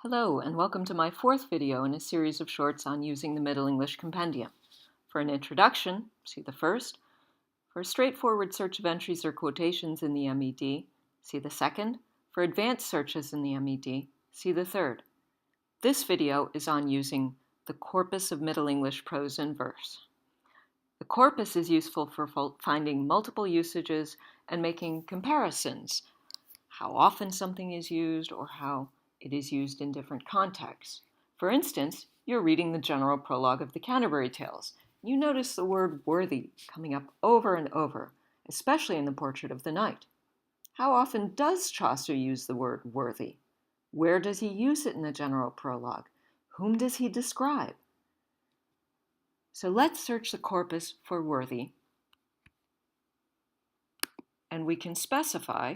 Hello, and welcome to my fourth video in a series of shorts on using the Middle English Compendium. For an introduction, see the first. For a straightforward search of entries or quotations in the MED, see the second. For advanced searches in the MED, see the third. This video is on using the corpus of Middle English prose and verse. The corpus is useful for finding multiple usages and making comparisons, how often something is used or how it is used in different contexts. For instance, you're reading the general prologue of the Canterbury Tales. You notice the word worthy coming up over and over, especially in the Portrait of the Knight. How often does Chaucer use the word worthy? Where does he use it in the general prologue? Whom does he describe? So let's search the corpus for worthy, and we can specify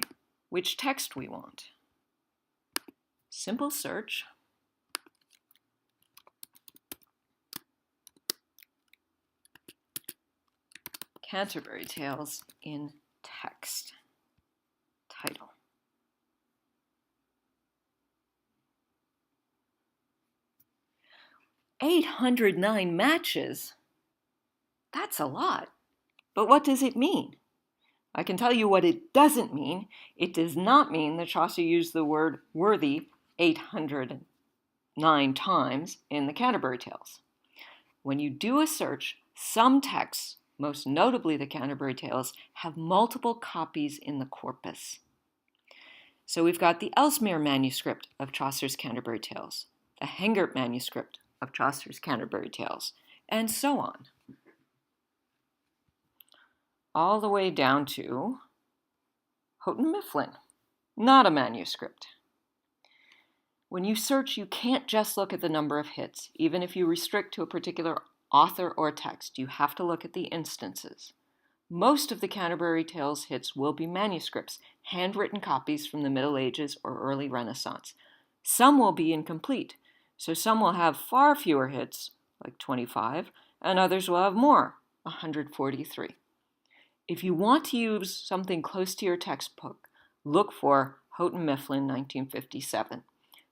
which text we want. Simple search. Canterbury Tales in text. Title. "809 matches? That's a lot. But what does it mean? I can tell you what it doesn't mean. It does not mean that Chaucer used the word worthy 809 times in the Canterbury Tales. When you do a search, some texts, most notably the Canterbury Tales, have multiple copies in the corpus. So we've got the Ellesmere manuscript of Chaucer's Canterbury Tales, the Hengert manuscript of Chaucer's Canterbury Tales, and so on. All the way down to Houghton Mifflin, not a manuscript. When you search, you can't just look at the number of hits. Even if you restrict to a particular author or text, you have to look at the instances. Most of the Canterbury Tales hits will be manuscripts, handwritten copies from the Middle Ages or early Renaissance. Some will be incomplete, so some will have far fewer hits, like 25, and others will have more, 143. If you want to use something close to your textbook, look for Houghton Mifflin, 1957.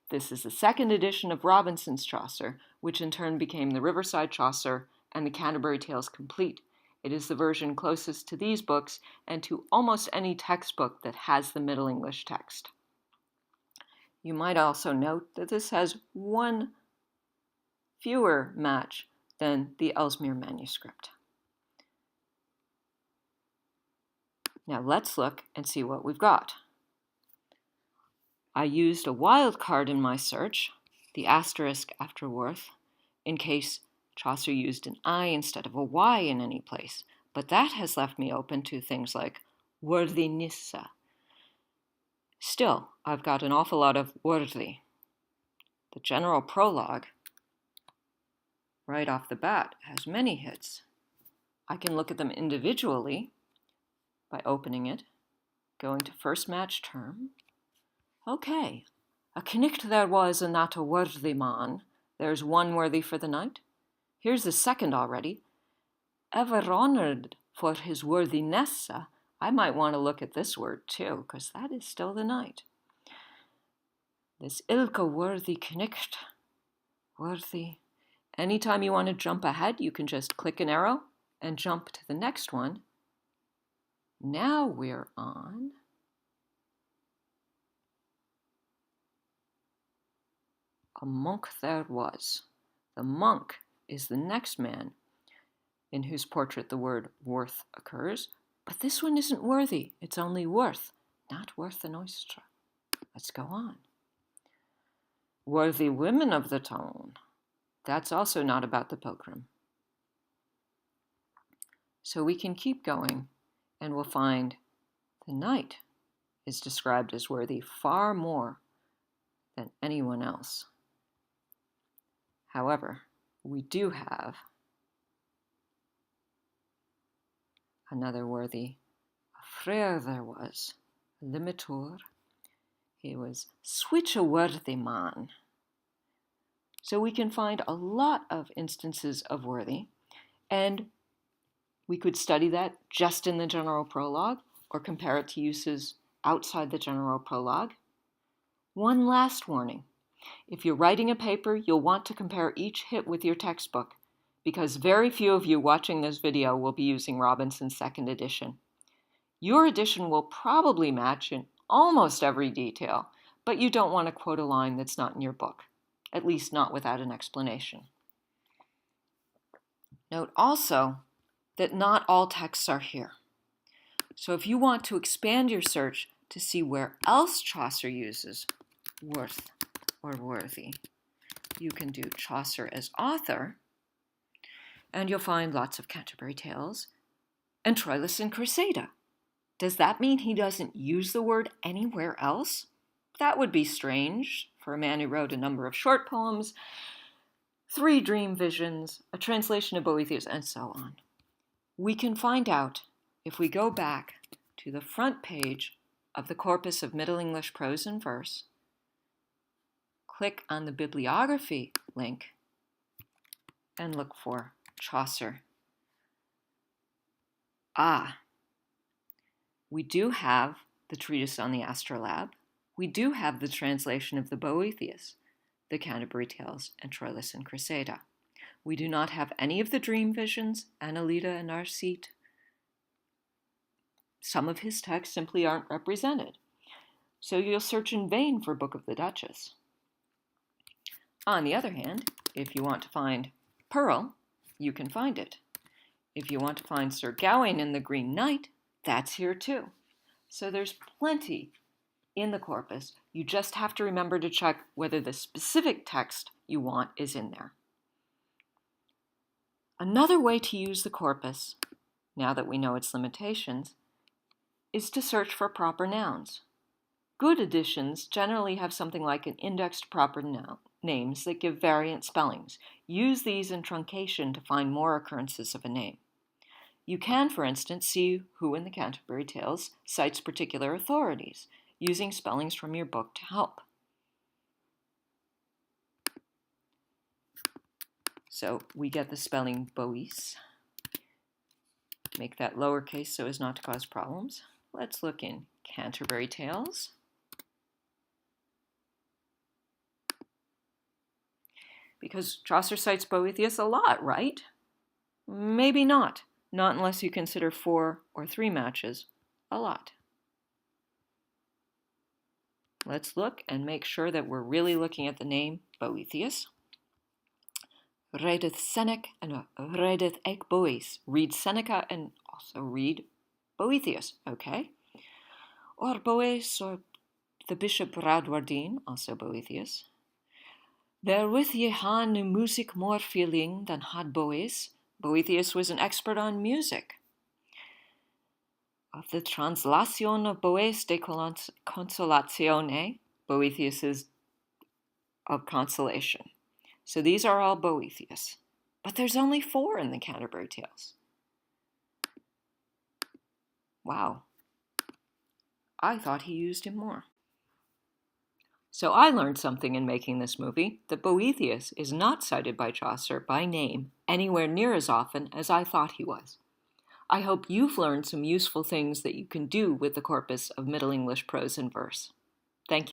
This is the second edition of Robinson's Chaucer, which in turn became the Riverside Chaucer and the Canterbury Tales Complete. It is the version closest to these books and to almost any textbook that has the Middle English text. You might also note that this has one fewer match than the Ellesmere manuscript. Now let's look and see what we've got. I used a wildcard in my search, the asterisk after worth, in case Chaucer used an I instead of a Y in any place, but that has left me open to things like worthinesse. Still, I've got an awful lot of worthy. The general prologue, right off the bat, has many hits. I can look at them individually by opening it, going to first match term. Okay, a knicht there was, and that a worthy man. There's one worthy for the knight. Here's the second already. Ever honoured for his worthinesse. I might want to look at this word too, because that is still the knight. This ilke worthy knicht. Worthy. Anytime you want to jump ahead, you can just click an arrow and jump to the next one. Now we're on a monk there was. The monk is the next man in whose portrait the word worth occurs, but this one isn't worthy. It's only worth, not worth an oyster. Let's go on. Worthy women of the town. That's also not about the pilgrim. So we can keep going, and we'll find the knight is described as worthy far more than anyone else. However, we do have another worthy. A frere there was, a limitor. He was switch a worthy man. So we can find a lot of instances of worthy, and we could study that just in the general prologue or compare it to uses outside the general prologue. One last warning. If you're writing a paper, you'll want to compare each hit with your textbook, because very few of you watching this video will be using Robinson's second edition. Your edition will probably match in almost every detail, but you don't want to quote a line that's not in your book, at least not without an explanation. Note also that not all texts are here. So if you want to expand your search to see where else Chaucer uses worth or worthy, you can do Chaucer as author, and you'll find lots of Canterbury Tales and Troilus and Cressida. Does that mean he doesn't use the word anywhere else? That would be strange for a man who wrote a number of short poems, 3 dream visions, a translation of Boethius, and so on. We can find out if we go back to the front page of the Corpus of Middle English Prose and Verse, click on the bibliography link, and look for Chaucer. We do have the treatise on the astrolabe. We do have the translation of the Boethius, the Canterbury Tales, and Troilus and Cressida. We do not have any of the dream visions, Annalita and Arcite. Some of his texts simply aren't represented, so you'll search in vain for Book of the Duchess. On the other hand, if you want to find Pearl, you can find it. If you want to find Sir Gawain and the Green Knight, that's here too. So there's plenty in the corpus. You just have to remember to check whether the specific text you want is in there. Another way to use the corpus, now that we know its limitations, is to search for proper nouns. Good editions generally have something like an indexed proper names that give variant spellings. Use these in truncation to find more occurrences of a name. You can, for instance, see who in the Canterbury Tales cites particular authorities, using spellings from your book to help. So we get the spelling Bois. Make that lowercase so as not to cause problems. Let's look in Canterbury Tales. Because Chaucer cites Boethius a lot, right? Maybe not. Not unless you consider 4 or 3 matches a lot. Let's look and make sure that we're really looking at the name Boethius. Readeth Senec and readeth ec Bois. Read Seneca and also read Boethius, okay? Or Boes, or the Bishop Bradwardine, also Boethius. Therewith ye han nu music more feeling than had Boes. Boethius was an expert on music. Of the translation of Boes de Consolatione, Boethius is of consolation. So these are all Boethius. But there's only 4 in the Canterbury Tales. Wow. I thought he used him more. So I learned something in making this movie, that Boethius is not cited by Chaucer by name anywhere near as often as I thought he was. I hope you've learned some useful things that you can do with the corpus of Middle English prose and verse.